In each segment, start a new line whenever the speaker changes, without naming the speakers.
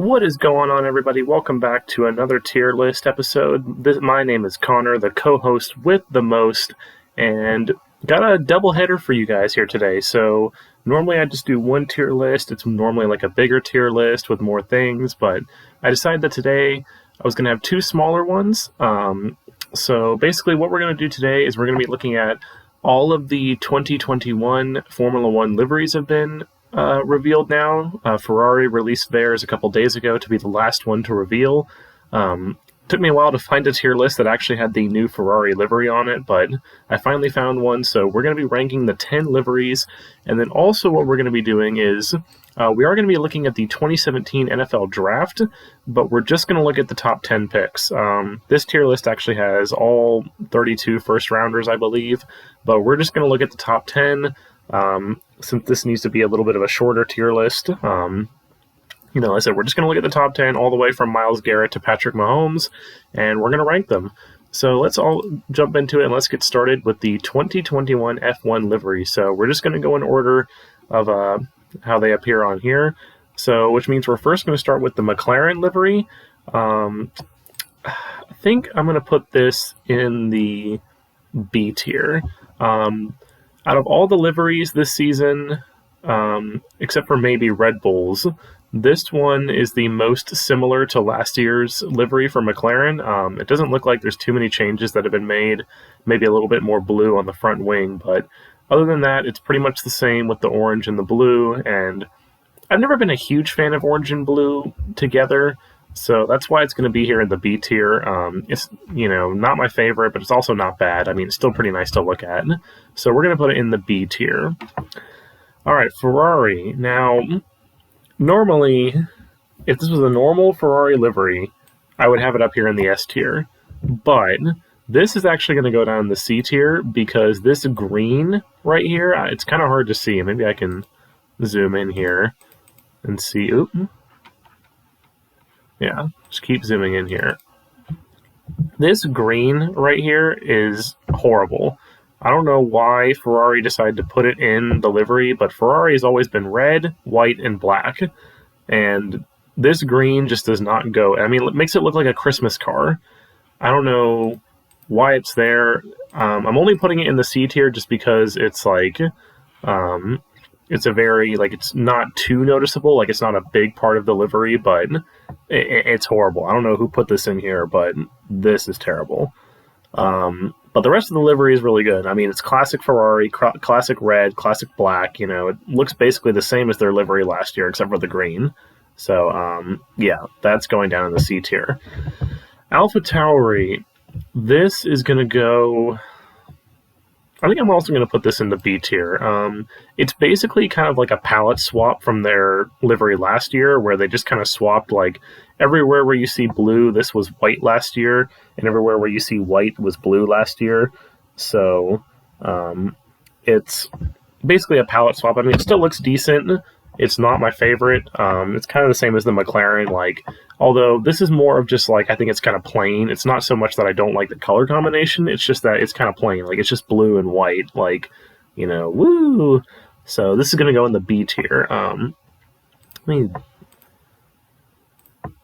What is going on, everybody? Welcome back to another tier list episode. My name is Connor, the co-host with the most, and got a double header for you guys here today. So normally I just do one tier list. It's normally like a bigger tier list with more things, but I decided that today I was going to have two smaller ones. So basically what we're going to do today is we're going to be looking at all of the 2021 Formula One liveries have been revealed now. Ferrari released theirs a couple days ago to be the last one to reveal. Took me a while to find a tier list that actually had the new Ferrari livery on it, but I finally found one. So we're going to be ranking the 10 liveries, and then also what we're going to be doing is we are going to be looking at the 2017 NFL Draft, but we're just going to look at the top 10 picks. This tier list actually has all 32 first-rounders, I believe, but we're just going to look at the top 10. Since this needs to be a little bit of a shorter tier list, I said we're just going to look at the top 10 all the way from Myles Garrett to Patrick Mahomes, and we're going to rank them. So let's all jump into it, and let's get started with the 2021 F1 livery. So we're just going to go in order of how they appear on here. So, which means we're first going to start with the McLaren livery. I think I'm going to put this in the B tier. Out of all the liveries this season, except for maybe Red Bull's, this one is the most similar to last year's livery for McLaren. It doesn't look like there's too many changes that have been made, maybe a little bit more blue on the front wing, but other than that, it's pretty much the same with the orange and the blue, and I've never been a huge fan of orange and blue together, so that's why it's going to be here in the B tier. It's, not my favorite, but it's also not bad. I mean, it's still pretty nice to look at. So we're going to put it in the B tier. All right, Ferrari. Now, normally, if this was a normal Ferrari livery, I would have it up here in the S tier. But this is actually going to go down in the C tier because this green right here, it's kind of hard to see. Maybe I can zoom in here and see. Oop. Yeah, just keep zooming in here. This green right here is horrible. I don't know why Ferrari decided to put it in the livery, but Ferrari has always been red, white, and black. And this green just does not go. I mean, it makes it look like a Christmas car. I don't know why it's there. I'm only putting it in the C tier just because it's like... it's a very, it's not too noticeable. Like, it's not a big part of the livery, but it's horrible. I don't know who put this in here, but this is terrible. But the rest of the livery is really good. I mean, it's classic Ferrari, classic red, classic black. It looks basically the same as their livery last year, except for the green. So, that's going down in the C tier. Alpha Tauri, this is going to go... I think I'm also going to put this in the B tier. It's basically kind of like a palette swap from their livery last year, where they just kind of swapped, everywhere where you see blue, this was white last year, and everywhere where you see white was blue last year. So it's basically a palette swap. I mean, it still looks decent. It's not my favorite. It's kind of the same as the McLaren, although this is more of just, I think it's kind of plain. It's not so much that I don't like the color combination. It's just that it's kind of plain. It's just blue and white, woo! So this is going to go in the B tier. I'm going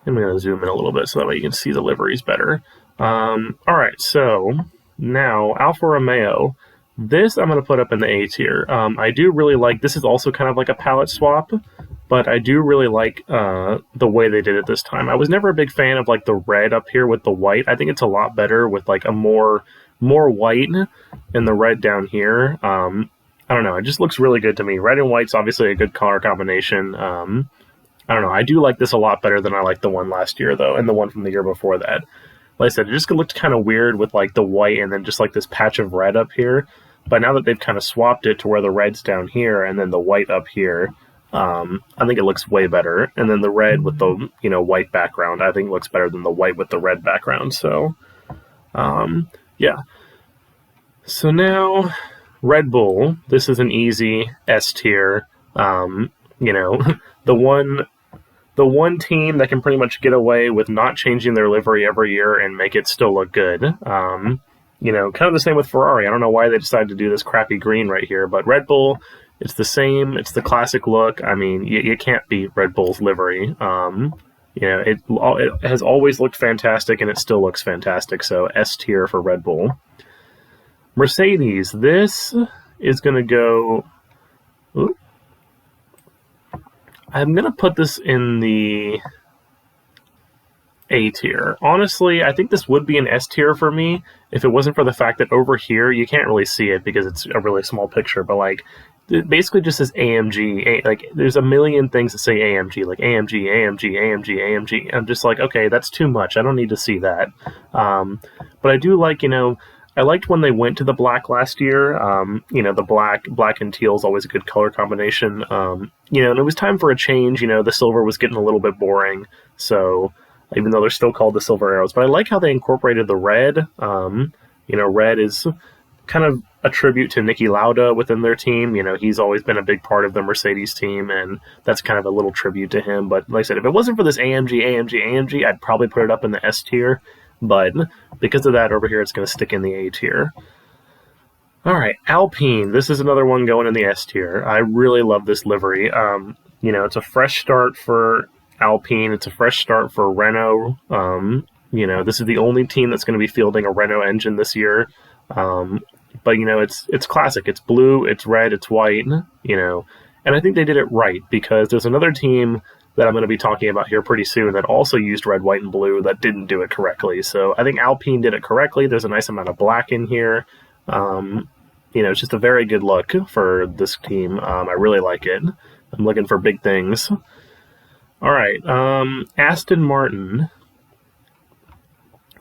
to zoom in a little bit so that way you can see the liveries better. All right, so now Alfa Romeo. This I'm going to put up in the A tier. I do really like, this is also kind of like a palette swap, but I do really like the way they did it this time. I was never a big fan of the red up here with the white. I think it's a lot better with a more white and the red down here. I don't know, it just looks really good to me. Red and white's obviously a good color combination. I don't know, I do like this a lot better than I liked the one last year though, and the one from the year before that. Like I said, it just looked kind of weird with the white and then just this patch of red up here. But now that they've kind of swapped it to where the red's down here and then the white up here, I think it looks way better. And then the red with the white background, I think looks better than the white with the red background. So, yeah. So now, Red Bull. This is an easy S tier. The one team that can pretty much get away with not changing their livery every year and make it still look good. Kind of the same with Ferrari. I don't know why they decided to do this crappy green right here, but Red Bull, it's the same. It's the classic look. I mean, you can't beat Red Bull's livery. it has always looked fantastic, and it still looks fantastic. So S tier for Red Bull. Mercedes, this is going to go. Ooh, I'm going to put this in the A tier. Honestly, I think this would be an S tier for me if it wasn't for the fact that over here you can't really see it because it's a really small picture, but like it basically just says AMG. Like there's a million things that say AMG, like AMG, AMG, AMG, AMG. I'm just like, okay, that's too much. I don't need to see that. But I do like, I liked when they went to the black last year. The black and teal is always a good color combination. And it was time for a change. The silver was getting a little bit boring. So even though they're still called the Silver Arrows, but I like how they incorporated the red. Red is kind of a tribute to Niki Lauda within their team. He's always been a big part of the Mercedes team, and that's kind of a little tribute to him. But like I said, if it wasn't for this AMG, I'd probably put it up in the S tier. But because of that, over here, it's going to stick in the A tier. All right, Alpine. This is another one going in the S tier. I really love this livery. It's a fresh start for Alpine. It's a fresh start for Renault. This is the only team that's going to be fielding a Renault engine this year. But it's classic. It's blue, it's red, it's white. And I think they did it right because there's another team that I'm going to be talking about here pretty soon that also used red, white, and blue that didn't do it correctly. So I think Alpine did it correctly. There's a nice amount of black in here. It's just a very good look for this team. I really like it. I'm looking for big things. All right, Aston Martin.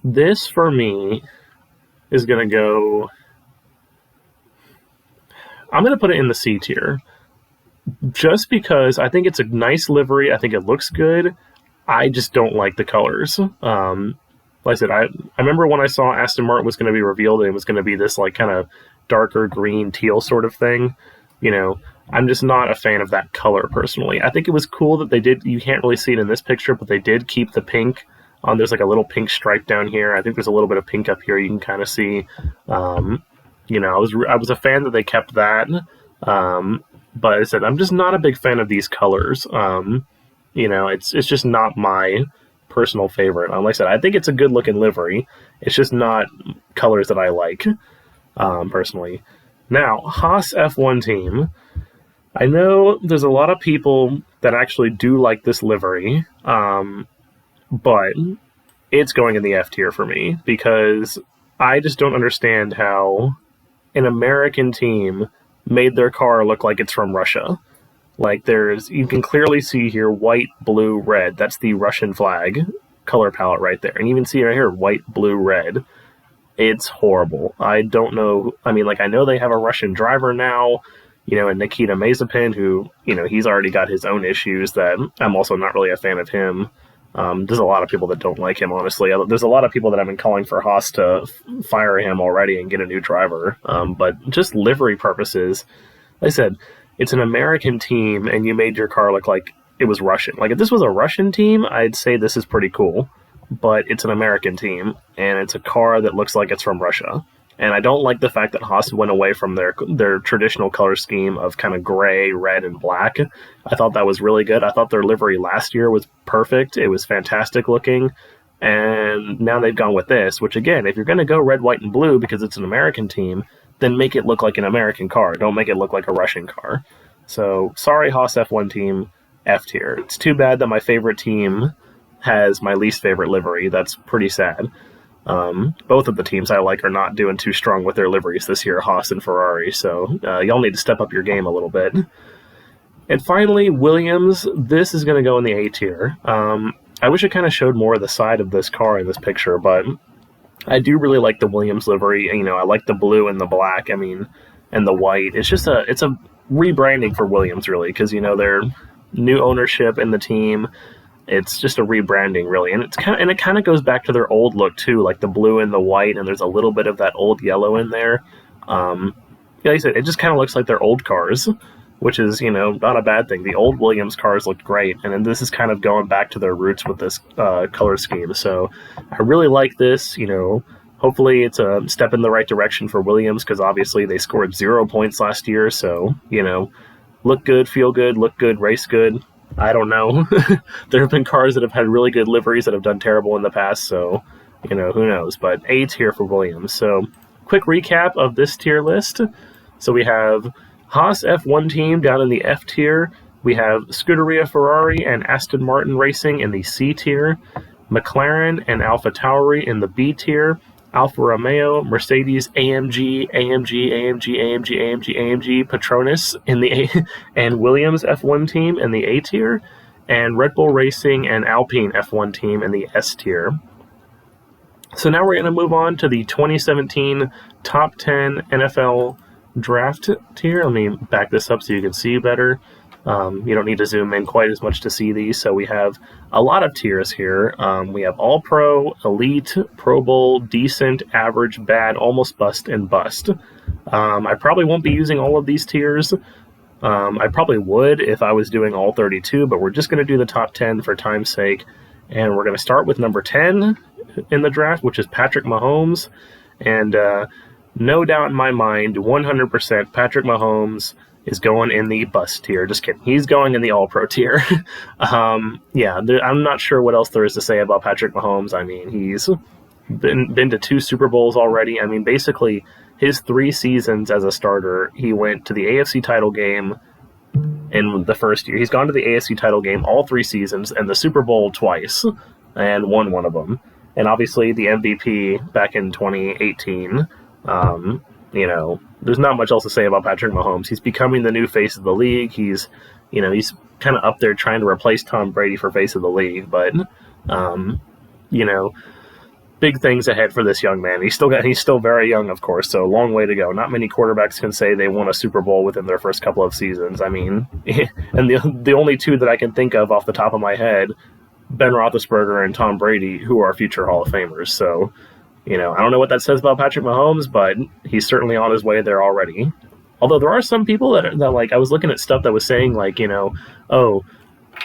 This, for me, is going to go... I'm going to put it in the C tier. Just because I think it's a nice livery. I think it looks good. I just don't like the colors. Like I said, I remember when I saw Aston Martin was going to be revealed and it was going to be this like kind of darker green teal sort of thing. I'm just not a fan of that color personally. I think it was cool that they did. You can't really see it in this picture, but they did keep the pink on. There's like a little pink stripe down here. I think there's a little bit of pink up here. You can kind of see. I was a fan that they kept that. But I said I'm just not a big fan of these colors. It's just not my personal favorite. Like I said, I think it's a good looking livery. It's just not colors that I like personally. Now, Haas F1 team. I know there's a lot of people that actually do like this livery, but it's going in the F tier for me because I just don't understand how an American team made their car look like it's from Russia. Like you can clearly see here white, blue, red. That's the Russian flag color palette right there. And you can see right here white, blue, red. It's horrible. I don't know. I mean, I know they have a Russian driver now, and Nikita Mazepin, who, he's already got his own issues that I'm also not really a fan of him. There's a lot of people that don't like him, honestly. There's a lot of people that have been calling for Haas to fire him already and get a new driver. But just livery purposes, like I said, it's an American team, and you made your car look like it was Russian. Like, if this was a Russian team, I'd say this is pretty cool. But it's an American team, and it's a car that looks like it's from Russia. And I don't like the fact that Haas went away from their traditional color scheme of kind of gray, red, and black. I thought that was really good. I thought their livery last year was perfect. It was fantastic looking. And now they've gone with this, which again, if you're going to go red, white, and blue because it's an American team, then make it look like an American car. Don't make it look like a Russian car. So, sorry, Haas F1 team, F tier. It's too bad that my favorite team has my least favorite livery. That's pretty sad. Both of the teams I like are not doing too strong with their liveries this year, Haas and Ferrari, so y'all need to step up your game a little bit. And finally, Williams. This is going to go in the A tier. I wish I kind of showed more of the side of this car in this picture, but I do really like the Williams livery. I like the blue and the black, and the white. It's just it's a rebranding for Williams, really, because, they're new ownership in the team. It's just a rebranding, really, and it kind of goes back to their old look too, like the blue and the white, and there's a little bit of that old yellow in there. Like I said, it just kind of looks like their old cars, which is not a bad thing. The old Williams cars looked great, and then this is kind of going back to their roots with this color scheme. So I really like this. Hopefully it's a step in the right direction for Williams because obviously they scored 0 points last year. So look good, feel good, look good, race good. I don't know. There have been cars that have had really good liveries that have done terrible in the past, so, who knows. But A tier for Williams. So, quick recap of this tier list. So we have Haas F1 team down in the F tier. We have Scuderia Ferrari and Aston Martin Racing in the C tier. McLaren and Alpha Tauri in the B tier. Alfa Romeo, Mercedes, AMG, Petronas in the A, and Williams F1 team in the A tier, and Red Bull Racing and Alpine F1 team in the S tier. So now we're going to move on to the 2017 Top 10 NFL Draft tier. Let me back this up so you can see better. You don't need to zoom in quite as much to see these. So we have a lot of tiers here. We have All-Pro, Elite, Pro Bowl, Decent, Average, Bad, Almost Bust, and Bust. I probably won't be using all of these tiers. I probably would if I was doing all 32, but we're just going to do the top 10 for time's sake. And we're going to start with number 10 in the draft, which is Patrick Mahomes. And no doubt in my mind, 100% Patrick Mahomes is going in the bust tier. Just kidding. He's going in the all-pro tier. I'm not sure what else there is to say about Patrick Mahomes. I mean, he's been to 2 Super Bowls already. I mean, basically, his 3 seasons as a starter, he went to the AFC title game in the first year. He's gone to the AFC title game all 3 seasons and the Super Bowl twice and won one of them. And obviously the MVP back in 2018. There's not much else to say about Patrick Mahomes. He's becoming the new face of the league. He's kind of up there trying to replace Tom Brady for face of the league. But, big things ahead for this young man. He's still very young, of course, so a long way to go. Not many quarterbacks can say they won a Super Bowl within their first couple of seasons. I mean, and the only 2 that I can think of off the top of my head, Ben Roethlisberger and Tom Brady, who are future Hall of Famers. So, I don't know what that says about Patrick Mahomes, but he's certainly on his way there already. Although there are some people that like, I was looking at stuff that was saying like, we're going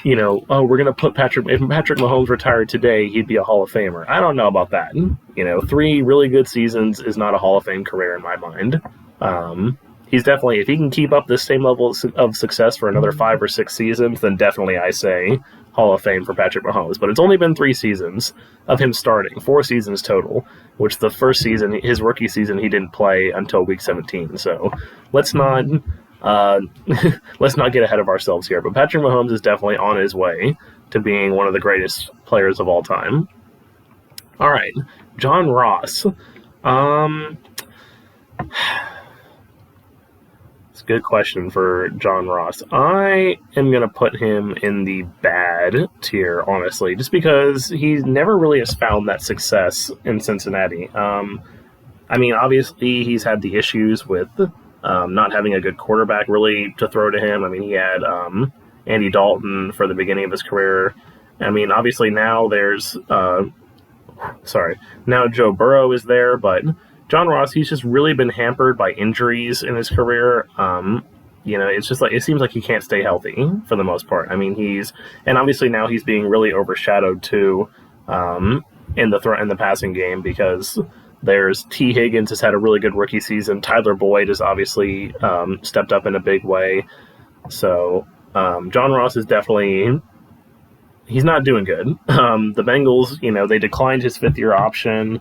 to put if Patrick Mahomes retired today, he'd be a Hall of Famer. I don't know about that. 3 really good seasons is not a Hall of Fame career in my mind. He's definitely, if he can keep up this same level of success for another 5 or 6 seasons, then definitely I say Hall of Fame for Patrick Mahomes. But it's only been 3 seasons of him starting, 4 seasons total, which the first season, his rookie season, he didn't play until week 17. So let's not get ahead of ourselves here. But Patrick Mahomes is definitely on his way to being one of the greatest players of all time. All right, John Ross. It's a good question for John Ross. I am going to put him in the bad tier, honestly, just because he never really has found that success in Cincinnati. Obviously, he's had the issues with not having a good quarterback really to throw to him. I mean, he had Andy Dalton for the beginning of his career. I mean, obviously now there's now Joe Burrow is there, but John Ross, he's just really been hampered by injuries in his career. It's just like, it seems like he can't stay healthy for the most part. I mean, and obviously now he's being really overshadowed too in the passing game, because there's T. Higgins has had a really good rookie season. Tyler Boyd has obviously stepped up in a big way. So John Ross is definitely, he's not doing good. The Bengals, they declined his 5th-year option.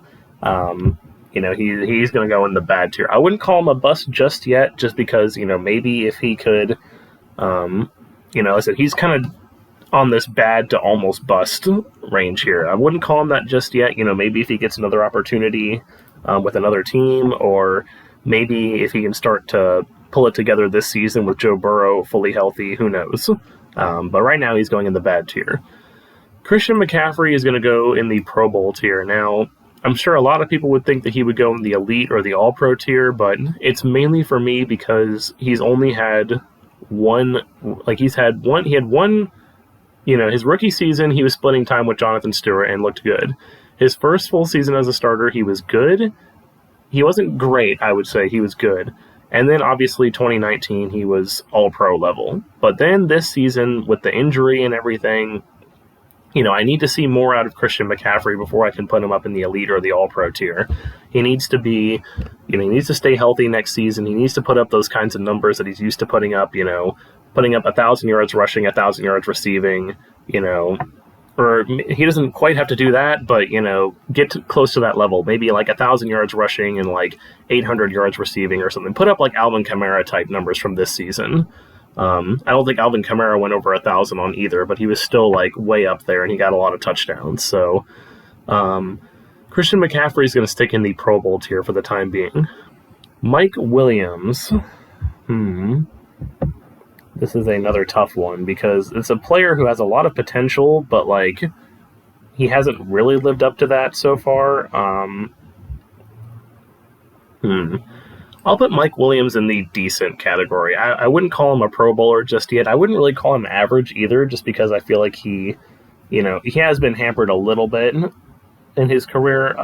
He's going to go in the bad tier. I wouldn't call him a bust just yet, just because, maybe if he could, I said he's kind of on this bad to almost bust range here. I wouldn't call him that just yet. Maybe if he gets another opportunity with another team, or maybe if he can start to pull it together this season with Joe Burrow fully healthy, who knows? But right now he's going in the bad tier. Christian McCaffrey is going to go in the Pro Bowl tier. Now, I'm sure a lot of people would think that he would go in the elite or the all-pro tier, but it's mainly for me because he's only had he had one, his rookie season, he was splitting time with Jonathan Stewart and looked good. His first full season as a starter, he was good. He wasn't great, I would say. He was good. And then obviously 2019, he was all-pro level. But then this season, with the injury and everything, I need to see more out of Christian McCaffrey before I can put him up in the elite or the all-pro tier. He needs to be, he needs to stay healthy next season. He needs to put up those kinds of numbers that he's used to putting up, putting up 1,000 yards rushing, 1,000 yards receiving, or he doesn't quite have to do that, but, get close to that level. Maybe like 1,000 yards rushing and like 800 yards receiving or something. Put up like Alvin Kamara type numbers from this season. I don't think Alvin Kamara went over 1,000 on either, but he was still like way up there and he got a lot of touchdowns. So Christian McCaffrey is going to stick in the Pro Bowl tier for the time being. Mike Williams. This is another tough one because it's a player who has a lot of potential, but like he hasn't really lived up to that so far. I'll put Mike Williams in the decent category. I wouldn't call him a Pro Bowler just yet. I wouldn't really call him average either, just because I feel like he has been hampered a little bit in his career.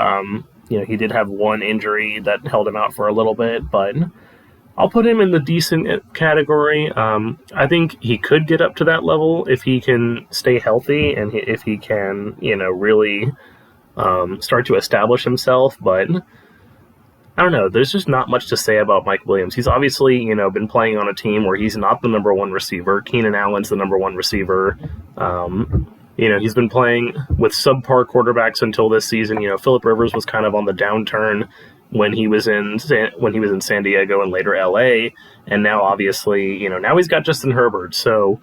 He did have one injury that held him out for a little bit, but I'll put him in the decent category. I think he could get up to that level if he can stay healthy and if he can, really start to establish himself. But I don't know. There's just not much to say about Mike Williams. He's obviously, been playing on a team where he's not the number one receiver. Keenan Allen's the number one receiver. He's been playing with subpar quarterbacks until this season. Phillip Rivers was kind of on the downturn when he was in San Diego and later LA, and now obviously, now he's got Justin Herbert. So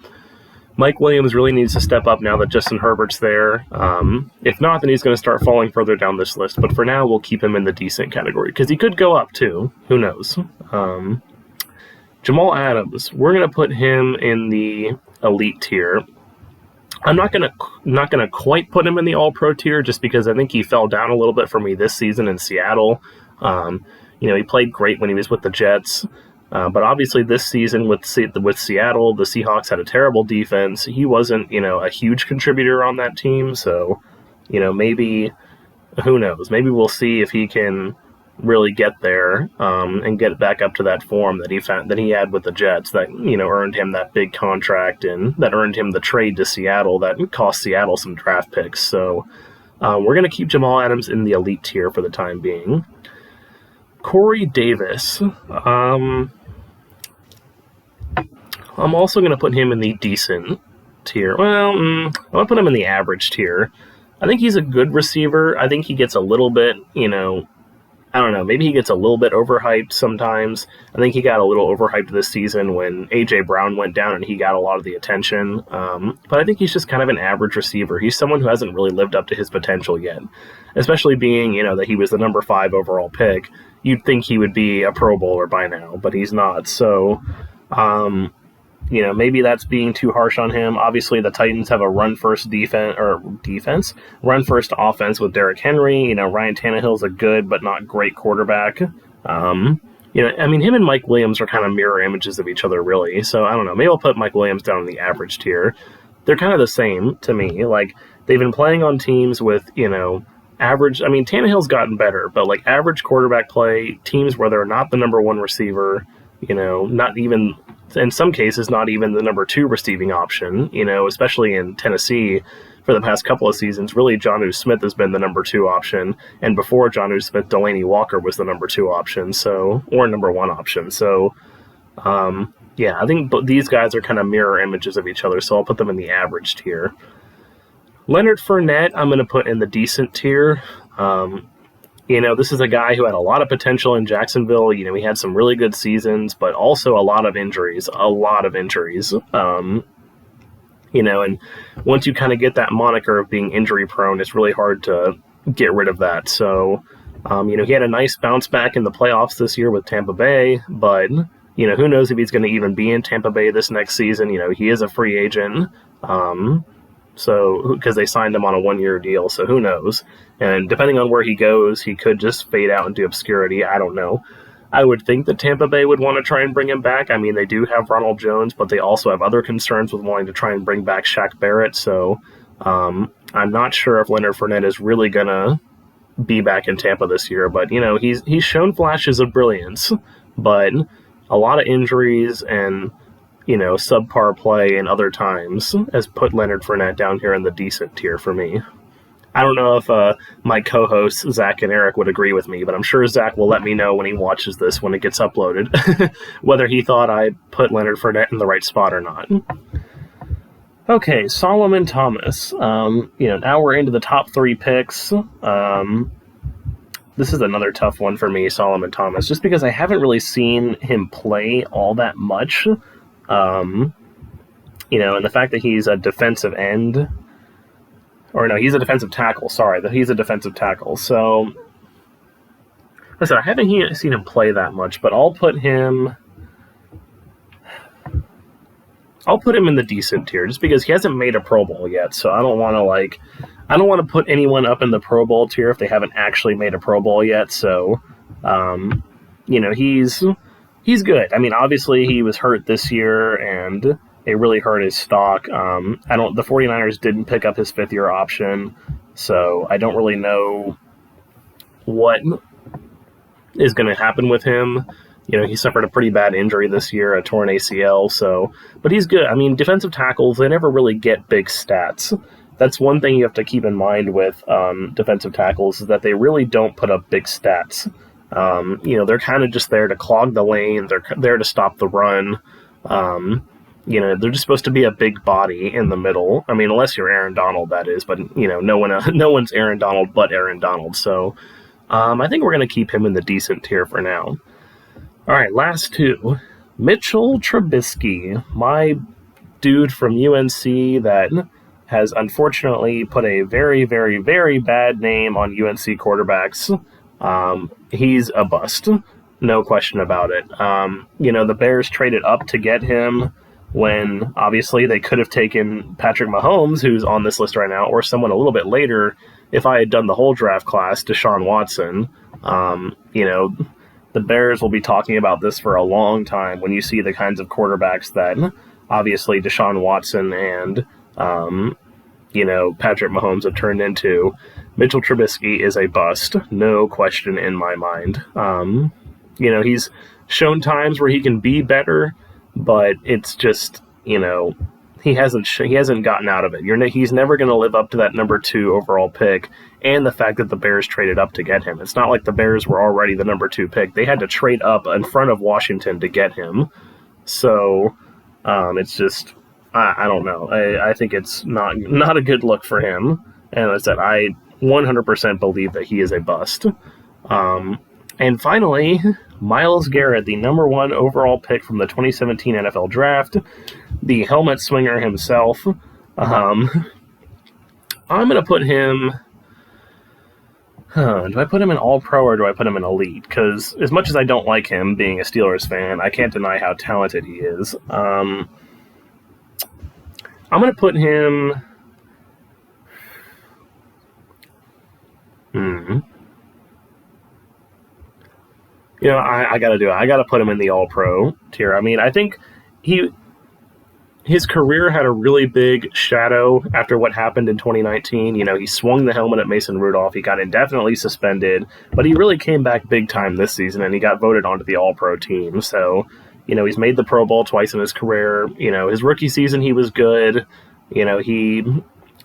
Mike Williams really needs to step up now that Justin Herbert's there. If not, then he's going to start falling further down this list. But for now, we'll keep him in the decent category because he could go up too. Who knows? Jamal Adams, we're going to put him in the elite tier. I'm not gonna quite put him in the All-Pro tier just because I think he fell down a little bit for me this season in Seattle. He played great when he was with the Jets, but obviously this season with Seattle, the Seahawks had a terrible defense. He wasn't, a huge contributor on that team. So, maybe, who knows? Maybe we'll see if he can really get there and get back up to that form that he had with the Jets that earned him that big contract and that earned him the trade to Seattle that cost Seattle some draft picks. So we're going to keep Jamal Adams in the elite tier for the time being. Corey Davis. I'm also going to put him in the decent tier. Well, I'm going to put him in the average tier. I think he's a good receiver. I think he gets a little bit, I don't know, maybe he gets a little bit overhyped sometimes. I think he got a little overhyped this season when A.J. Brown went down and he got a lot of the attention. But I think he's just kind of an average receiver. He's someone who hasn't really lived up to his potential yet, especially being, that he was the number 5 overall pick. You'd think he would be a Pro Bowler by now, but he's not. So, maybe that's being too harsh on him. Obviously, the Titans have a run-first run-first offense with Derrick Henry. Ryan Tannehill's a good but not great quarterback. Him and Mike Williams are kind of mirror images of each other, really. So, I don't know. Maybe I'll put Mike Williams down in the average tier. They're kind of the same to me. Like, they've been playing on teams with, average. I mean, Tannehill's gotten better, but, like, average quarterback play, teams where they're not the number 1 receiver, not even... in some cases, not even the number 2 receiving option, especially in Tennessee for the past couple of seasons. Really, Jonnu Smith has been the number 2 option. And before Jonnu Smith, Delaney Walker was the number 2 option, or number 1 option. So, I think these guys are kind of mirror images of each other, so I'll put them in the average tier. Leonard Fournette, I'm going to put in the decent tier. This is a guy who had a lot of potential in Jacksonville. He had some really good seasons, but also a lot of injuries. And once you kind of get that moniker of being injury prone, it's really hard to get rid of that. So, he had a nice bounce back in the playoffs this year with Tampa Bay, but, who knows if he's going to even be in Tampa Bay this next season. He is a free agent. So, because they signed him on a 1-year deal, so who knows? And depending on where he goes, he could just fade out into obscurity. I don't know. I would think that Tampa Bay would want to try and bring him back. I mean, they do have Ronald Jones, but they also have other concerns with wanting to try and bring back Shaq Barrett. So, I'm not sure if Leonard Fournette is really going to be back in Tampa this year. But, he's shown flashes of brilliance, but a lot of injuries and subpar play in other times has put Leonard Fournette down here in the decent tier for me. I don't know if my co-hosts Zach and Eric would agree with me, but I'm sure Zach will let me know when he watches this when it gets uploaded, whether he thought I put Leonard Fournette in the right spot or not. Okay, Solomon Thomas. Now we're into the top 3 picks. This is another tough one for me, Solomon Thomas, just because I haven't really seen him play all that much. And the fact that he's a defensive end, or no, he's a defensive tackle. Sorry, that he's a defensive tackle. So, listen, I haven't seen him play that much, but I'll put him in the decent tier, just because he hasn't made a Pro Bowl yet. So I don't want to put anyone up in the Pro Bowl tier if they haven't actually made a Pro Bowl yet. So, he's good. I mean, obviously he was hurt this year, and it really hurt his stock. The 49ers didn't pick up his 5th-year option, so I don't really know what is going to happen with him. He suffered a pretty bad injury this year, a torn ACL, but he's good. I mean, defensive tackles, they never really get big stats. That's one thing you have to keep in mind with defensive tackles, is that they really don't put up big stats. They're kind of just there to clog the lane. They're there to stop the run. They're just supposed to be a big body in the middle. I mean, unless you're Aaron Donald, that is. But, no one's Aaron Donald but Aaron Donald. So I think we're going to keep him in the decent tier for now. All right, last 2. Mitchell Trubisky, my dude from UNC that has unfortunately put a very, very, very bad name on UNC quarterbacks. He's a bust. No question about it. The Bears traded up to get him when obviously they could have taken Patrick Mahomes, who's on this list right now, or someone a little bit later if I had done the whole draft class, Deshaun Watson. The Bears will be talking about this for a long time when you see the kinds of quarterbacks that obviously Deshaun Watson and, Patrick Mahomes have turned into. Mitchell Trubisky is a bust, no question in my mind. He's shown times where he can be better, but it's just, he hasn't gotten out of it. He's never going to live up to that number 2 overall pick, and the fact that the Bears traded up to get him. It's not like the Bears were already the number 2 pick. They had to trade up in front of Washington to get him. So it's just, I don't know. I think it's not a good look for him. And as I said, I 100% believe that he is a bust. And finally, Myles Garrett, the number 1 overall pick from the 2017 NFL Draft, the helmet swinger himself. I'm going to put him... do I put him in All-Pro or do I put him in Elite? Because as much as I don't like him, being a Steelers fan, I can't deny how talented he is. I'm going to put him... I got to do it. I got to put him in the All-Pro tier. I mean, I think his career had a really big shadow after what happened in 2019. He swung the helmet at Mason Rudolph. He got indefinitely suspended, but he really came back big time this season, and he got voted onto the All-Pro team. So, he's made the Pro Bowl twice in his career. His rookie season, he was good.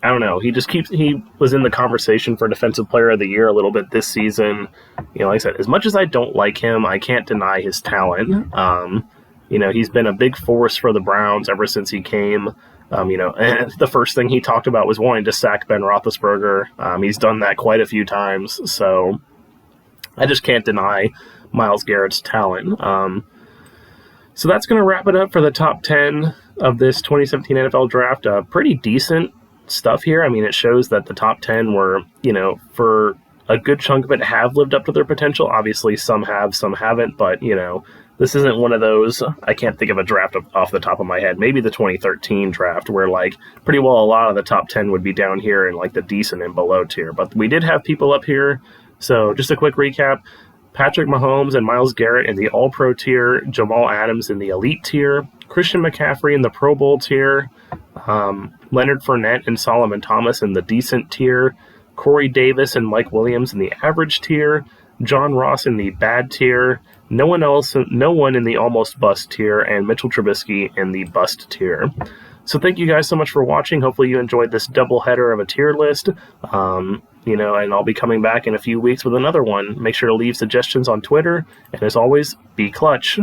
I don't know. He was in the conversation for Defensive Player of the Year a little bit this season. Like I said, as much as I don't like him, I can't deny his talent. He's been a big force for the Browns ever since he came. And the first thing he talked about was wanting to sack Ben Roethlisberger. He's done that quite a few times. So I just can't deny Myles Garrett's talent. So that's going to wrap it up for the top 10 of this 2017 NFL Draft. Pretty decent stuff here. I mean, it shows that the top 10 were, for a good chunk of it, have lived up to their potential. Obviously, some have, some haven't, but, this isn't one of those. I can't think of a draft off the top of my head. Maybe the 2013 draft where, pretty well a lot of the top 10 would be down here in, the decent and below tier. But we did have people up here. So just a quick recap. Patrick Mahomes and Myles Garrett in the All-Pro tier. Jamal Adams in the Elite tier. Christian McCaffrey in the Pro Bowl tier. Leonard Fournette and Solomon Thomas in the decent tier. Corey Davis and Mike Williams in the average tier. John Ross in the bad tier. No one in the almost bust tier. And Mitchell Trubisky in the bust tier. So thank you guys so much for watching. Hopefully you enjoyed this double header of a tier list. And I'll be coming back in a few weeks with another one. Make sure to leave suggestions on Twitter. And as always, be clutch.